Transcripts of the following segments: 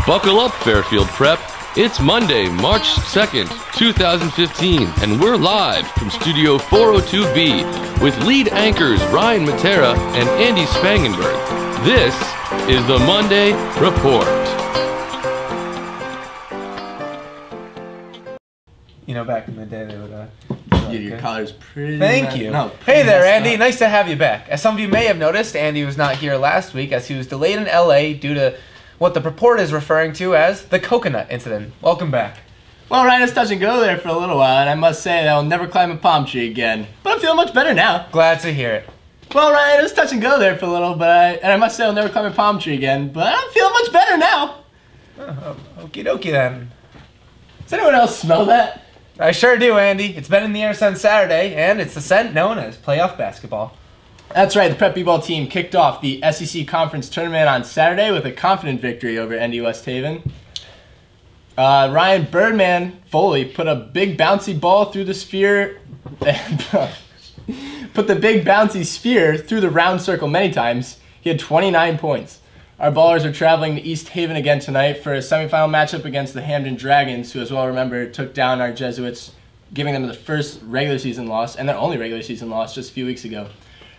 Buckle up, Fairfield Prep. It's Monday, March 2nd, 2015, and we're live from Studio 402B with lead anchors Ryan Matera and Andy Spangenberg. This is the Monday Report. You know, back in the day, they would, Dude, your collar's pretty... Thank you. No, hey there, Andy. Nice to have you back. As some of you may have noticed, Andy was not here last week as he was delayed in LA due to what the Preport is referring to as the coconut incident. Welcome back. Well, Ryan, was touch and go there for a little while, and I must say that I'll never climb a palm tree again. But I'm feeling much better now. Glad to hear it. Well, Ryan, it was touch and go there for a little, but I must say I'll never climb a palm tree again. But I'm feeling much better now. Oh, okie dokie then. Does anyone else smell that? I sure do, Andy. It's been in the air since Saturday, and it's the scent known as playoff basketball. That's right, the Prep B-Ball team kicked off the SEC Conference Tournament on Saturday with a confident victory over ND West Haven. Ryan Birdman Foley put a big bouncy ball through the sphere, put the big bouncy sphere through the round circle many times. He had 29 points. Our ballers are traveling to East Haven again tonight for a semifinal matchup against the Hamden Dragons, who, as well remember, took down our Jesuits, giving them the first regular season loss and their only regular season loss just a few weeks ago.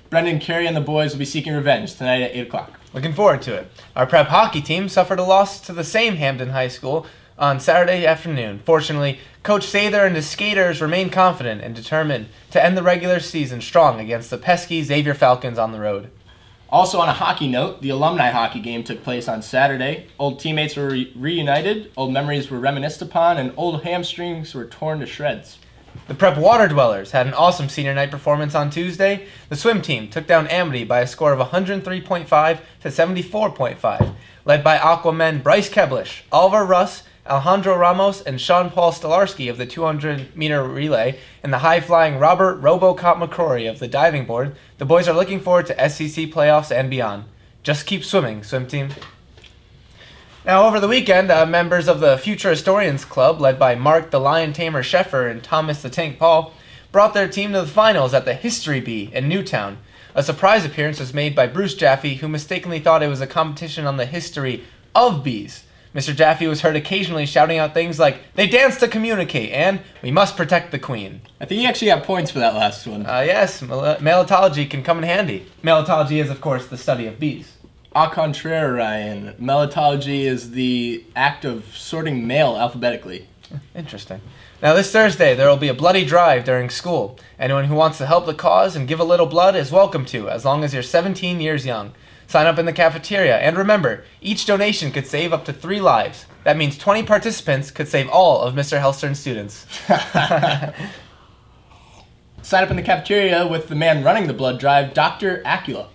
Brendan Carey and the boys will be seeking revenge tonight at 8 o'clock. Looking forward to it. Our prep hockey team suffered a loss to the same Hamden High School on Saturday afternoon. Fortunately, Coach Sather and his skaters remain confident and determined to end the regular season strong against the pesky Xavier Falcons on the road. Also on a hockey note, the alumni hockey game took place on Saturday. Old teammates were reunited, old memories were reminisced upon, and old hamstrings were torn to shreds. The Prep Water Dwellers had an awesome senior night performance on Tuesday. The swim team took down Amity by a score of 103.5 to 74.5, led by Aquamen Bryce Keblish, Oliver Russ, Alejandro Ramos, and Sean Paul Stolarski of the 200-meter relay, and the high-flying Robert RoboCop McCrory of the diving board. The boys are looking forward to SEC playoffs and beyond. Just keep swimming, swim team. Now, over the weekend, members of the Future Historians Club, led by Mark the Lion Tamer Sheffer and Thomas the Tank Paul, brought their team to the finals at the History Bee in Newtown. A surprise appearance was made by Bruce Jaffe, who mistakenly thought it was a competition on the history of bees. Mr. Jaffe was heard occasionally shouting out things like, "They dance to communicate," and "We must protect the queen." I think he actually got points for that last one. Yes, melitology can come in handy. Melitology is, of course, the study of bees. Au contraire, Ryan. Melitology is the act of sorting mail alphabetically. Interesting. Now, this Thursday, there will be a bloody drive during school. Anyone who wants to help the cause and give a little blood is welcome to, as long as you're 17 years young. Sign up in the cafeteria, and remember, each donation could save up to 3 lives. That means 20 participants could save all of Mr. Hellstern's students. Sign up in the cafeteria with the man running the blood drive, Dr. Acula.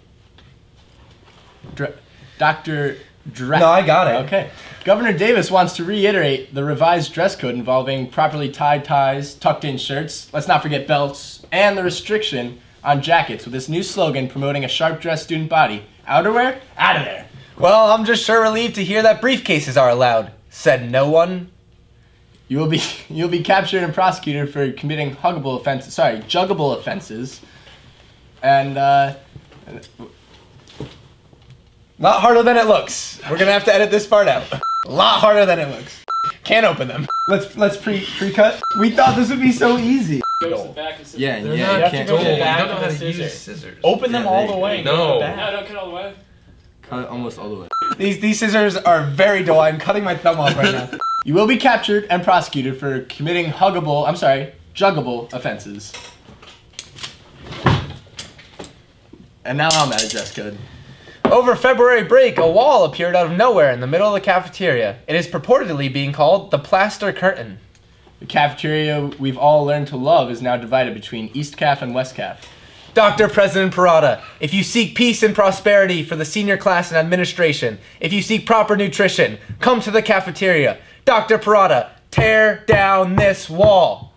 Dr. No, I got it. Okay. Governor Davis wants to reiterate the revised dress code involving properly tied ties, tucked-in shirts, let's not forget belts, and the restriction on jackets with this new slogan promoting a sharp-dressed student body. Outerwear? Out of there. Well, I'm just sure relieved to hear that briefcases are allowed, said no one. You'll be captured and prosecuted for committing juggable offenses. And lot harder than it looks. We're gonna have to edit this part out. A lot harder than it looks. Can't open them. let's pre-cut. We thought this would be so easy. Go to the back of scissors. Yeah, You yeah. have to go to the back You don't know of how the to use scissors. scissors. Open them all the way. No. No, don't cut all the way. Cut almost all the way. These scissors are very dull. I'm cutting my thumb off right now. You will be captured and prosecuted for committing juggable offenses. And now I'm at a dress code. Over February break, a wall appeared out of nowhere in the middle of the cafeteria. It is purportedly being called the Plaster Curtain. The cafeteria we've all learned to love is now divided between East Caf and West Caf. Dr. President Parada, if you seek peace and prosperity for the senior class and administration, if you seek proper nutrition, come to the cafeteria. Dr. Parada, tear down this wall.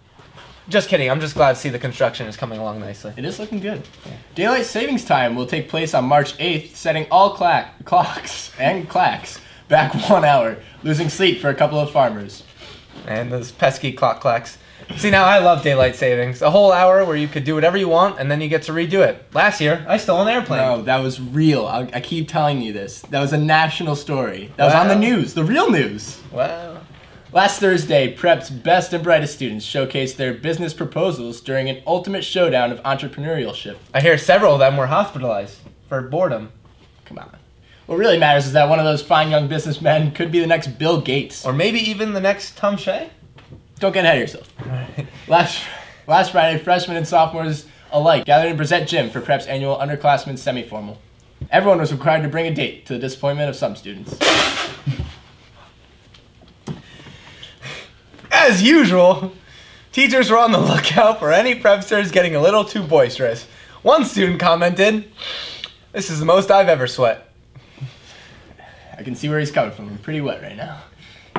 Just kidding. I'm just glad to see the construction is coming along nicely. It is looking good. Yeah. Daylight savings time will take place on March 8th, setting all clocks and clacks back 1 hour, losing sleep for a couple of farmers. And those pesky clock clacks. See, now I love daylight savings. A whole hour where you could do whatever you want, and then you get to redo it. Last year, I stole an airplane. No, that was real. I keep telling you this. That was a national story. That was on the news, the real news. Wow. Last Thursday, Prep's best and brightest students showcased their business proposals during an ultimate showdown of entrepreneurship. I hear several of them were hospitalized for boredom. Come on. What really matters is that one of those fine young businessmen could be the next Bill Gates. Or maybe even the next Tom Shea? Don't get ahead of yourself. Last Friday, freshmen and sophomores alike gathered in Brissette Gym for Prep's annual underclassmen semi-formal. Everyone was required to bring a date, to the disappointment of some students. As usual, teachers were on the lookout for any prepsters getting a little too boisterous. One student commented, "This is the most I've ever sweat." I can see where he's coming from. I'm pretty wet right now.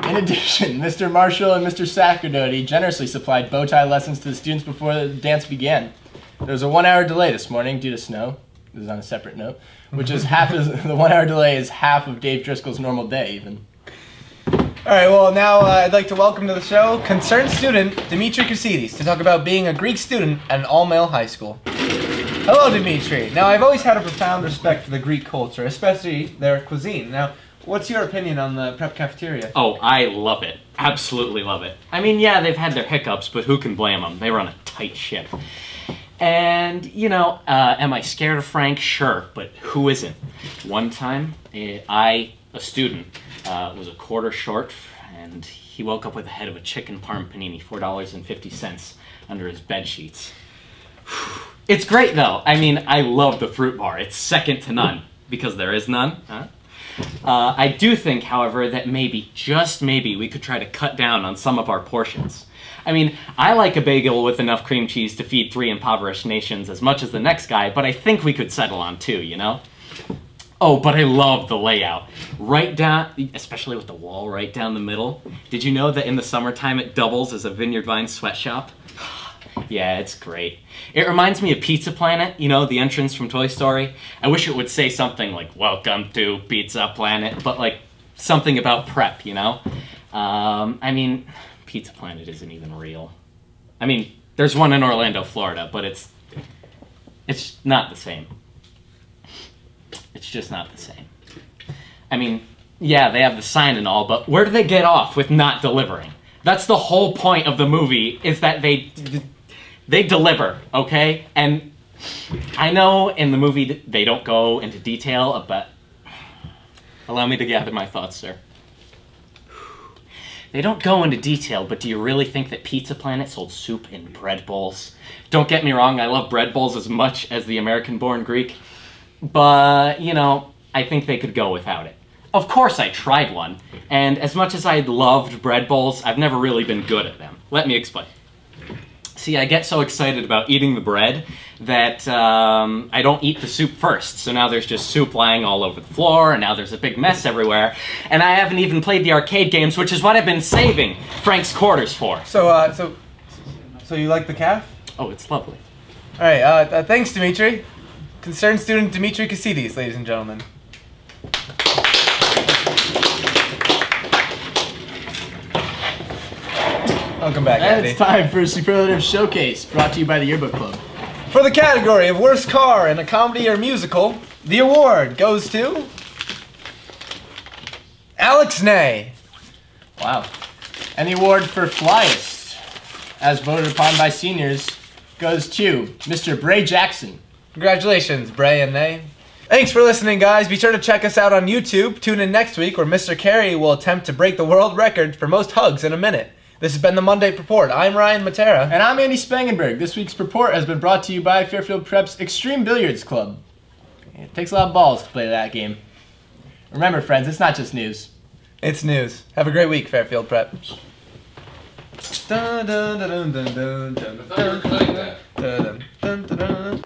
In addition, Mr. Marshall and Mr. Sacerdote generously supplied bow tie lessons to the students before the dance began. There was a 1-hour delay this morning due to snow. This is on a separate note, which is the 1-hour delay is half of Dave Driscoll's normal day, even. All right, well, now I'd like to welcome to the show concerned student Dimitri Kasidis to talk about being a Greek student at an all-male high school. Hello, Dimitri. Now, I've always had a profound respect for the Greek culture, especially their cuisine. Now, what's your opinion on the prep cafeteria? Oh, I love it. Absolutely love it. I mean, yeah, they've had their hiccups, but who can blame them? They run a tight ship. And, you know, am I scared of Frank? Sure, but who isn't? One time, a student, was a quarter short, and he woke up with the head of a chicken parm panini, $4.50 under his bed sheets. It's great, though. I mean, I love the fruit bar. It's second to none, because there is none. Huh? I do think, however, that maybe, just maybe, we could try to cut down on some of our portions. I mean, I like a bagel with enough cream cheese to feed 3 impoverished nations as much as the next guy, but I think we could settle on 2, you know? Oh, but I love the layout. Right down, especially with the wall right down the middle. Did you know that in the summertime it doubles as a Vineyard Vine sweatshop? Yeah, it's great. It reminds me of Pizza Planet, you know, the entrance from Toy Story. I wish it would say something like, "Welcome to Pizza Planet," but like something about prep, you know? I mean, Pizza Planet isn't even real. I mean, there's one in Orlando, Florida, but it's not the same. It's just not the same. I mean, yeah, they have the sign and all, but where do they get off with not delivering? That's the whole point of the movie, is that they deliver, okay? And I know in the movie they don't go into detail, but allow me to gather my thoughts, sir. They don't go into detail, but do you really think that Pizza Planet sold soup in bread bowls? Don't get me wrong, I love bread bowls as much as the American-born Greek. But, you know, I think they could go without it. Of course I tried one, and as much as I loved bread bowls, I've never really been good at them. Let me explain. See, I get so excited about eating the bread that I don't eat the soup first. So now there's just soup lying all over the floor, and now there's a big mess everywhere. And I haven't even played the arcade games, which is what I've been saving Frank's quarters for. So you like the calf? Oh, it's lovely. All right, thanks, Dimitri. Concerned student Dimitri Kasidis, ladies and gentlemen. Welcome back, And Andy. it's time for a Superlative Showcase, brought to you by the Yearbook Club. For the category of Worst Car in a Comedy or Musical, the award goes to Alex Ney. Wow. And the award for Flyest, as voted upon by seniors, goes to Mr. Bray Jackson. Congratulations, Bray and Ney. Thanks for listening, guys. Be sure to check us out on YouTube. Tune in next week where Mr. Carey will attempt to break the world record for most hugs in a minute. This has been the Monday Preport. I'm Ryan Matera. And I'm Andy Spangenberg. This week's Preport has been brought to you by Fairfield Prep's Extreme Billiards Club. It takes a lot of balls to play that game. Remember, friends, it's not just news. It's news. Have a great week, Fairfield Prep. Dun, dun, dun, dun, dun, dun, dun, dun, dun, dun, dun, dun, dun.